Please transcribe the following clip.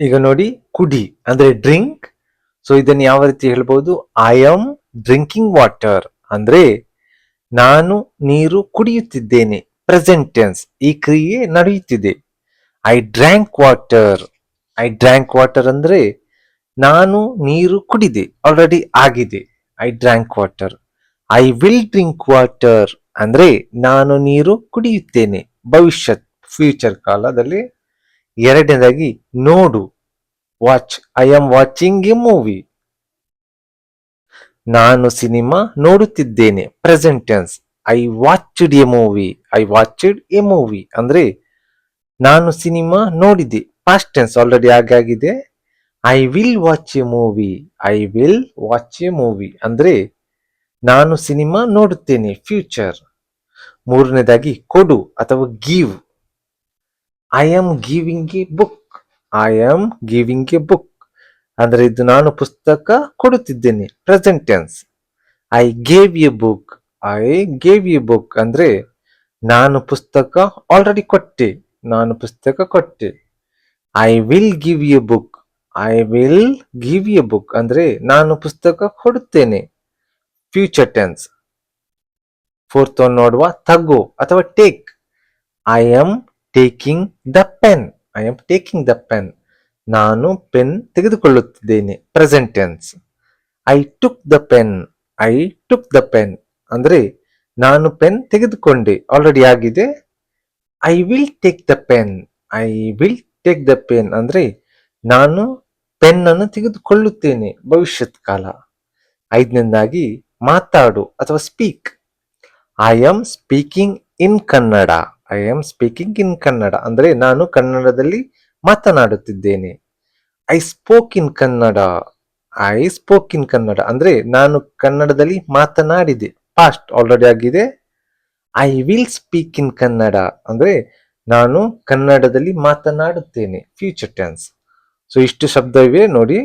ಈಗ ನೋಡಿ, ಕುಡಿ ಅಂದ್ರೆ ಡ್ರಿಂಕ್. ಸೊ ಇದನ್ನು ಯಾವ ರೀತಿ ಹೇಳ್ಬಹುದು? ಐ ಆಮ್ ಡ್ರಿಂಕಿಂಗ್ ವಾಟರ್ ಅಂದ್ರೆ ನಾನು ನೀರು ಕುಡಿಯುತ್ತಿದ್ದೇನೆ. ಪ್ರೆಸೆಂಟ್ ಟೆನ್ಸ್, ಈ ಕ್ರಿಯೆ ನಡೆಯುತ್ತಿದೆ. I drank water. I drank water ಅಂದ್ರೆ ನಾನು ನೀರು ಕುಡಿದೆ, ಆಲ್ರೆಡಿ ಆಗಿದೆ. I drank water. I will drink water ಅಂದ್ರೆ ನಾನು ನೀರು ಕುಡಿಯುತ್ತೇನೆ, ಭವಿಷ್ಯತ್, ಫ್ಯೂಚರ್ ಕಾಲದಲ್ಲಿ. ಎರಡನೇದಾಗಿ ನೋಡು, watch. I am watching A movie. ನಾನು ಸಿನಿಮಾ ನೋಡುತ್ತಿದ್ದೇನೆ, present tense. I watched A movie. I watched A movie ಅಂದ್ರೆ ನಾನು ಸಿನಿಮಾ ನೋಡಿದೆ, ಪಾಸ್ಟ್ ಟೆನ್ಸ್, ಆಲ್ರೆಡಿ ಆಗಿದೆ. I will watch A movie. I will watch A movie ಅಂದ್ರೆ ನಾನು ಸಿನಿಮಾ ನೋಡುತ್ತೇನೆ, ಫ್ಯೂಚರ್. ಮೂರನೇದಾಗಿ ಕೊಡು ಅಥವಾ give. I am giving a book. I am giving a book ಅಂದ್ರೆ ಇದು ನಾನು ಪುಸ್ತಕ ಕೊಡುತ್ತಿದ್ದೇನೆ, present tense. I gave a book. I gave a book ಅಂದ್ರೆ ನಾನು ಪುಸ್ತಕ ಆಲ್ರೆಡಿ ಕೊಟ್ಟೆ, ನಾನು ಪುಸ್ತಕ ಕೊಟ್ಟೆ. I will give a book. I will give a book ಅಂದ್ರೆ ನಾನು ಪುಸ್ತಕ ಕೊಡುತ್ತೇನೆ, ಫ್ಯೂಚರ್ ಟೆನ್ಸ್. ಫೋರ್ತ್ ಒನ್ ನೋಡುವ, ತಗೋ ಅಥವಾ take. I am taking the pen. I am taking the pen ನಾನು ಪೆನ್ ತೆಗೆದುಕೊಳ್ಳುತ್ತಿದ್ದೇನೆ, present tense. I took the pen. I took the pen ಅಂದ್ರೆ ನಾನು ಪೆನ್ ತೆಗೆದುಕೊಂಡೆ, ಆಲ್ರೆಡಿ ಆಗಿದೆ. I will take the pen. I will take the pen ಅಂದ್ರೆ ನಾನು pen ಅನ್ನು ತೆಗೆದುಕೊಳ್ಳುತ್ತೇನೆ, ಭವಿಷ್ಯತ್ ಕಾಲ. ಐದನೇದಾಗಿ ಮಾತಾಡು ಅಥವಾ speak. I am speaking in Kannada. I am speaking in Kannada ಅಂದ್ರೆ ನಾನು ಕನ್ನಡದಲ್ಲಿ ಮಾತನಾಡುತ್ತಿದ್ದೇನೆ. I spoke in Kannada. I spoke in Kannada ಅಂದ್ರೆ ನಾನು ಕನ್ನಡದಲ್ಲಿ ಮಾತನಾಡಿದೆ, ಪಾಸ್ಟ್, ಆಲ್ರೆಡಿ ಆಗಿದೆ. I will speak in Kannada ಅಂದ್ರೆ ನಾನು ಕನ್ನಡದಲ್ಲಿ ಮಾತನಾಡುತ್ತೇನೆ, ಫ್ಯೂಚರ್ ಟೆನ್ಸ್. ಸೊ ಇಷ್ಟು ಶಬ್ದ ಇವೆ ನೋಡಿ.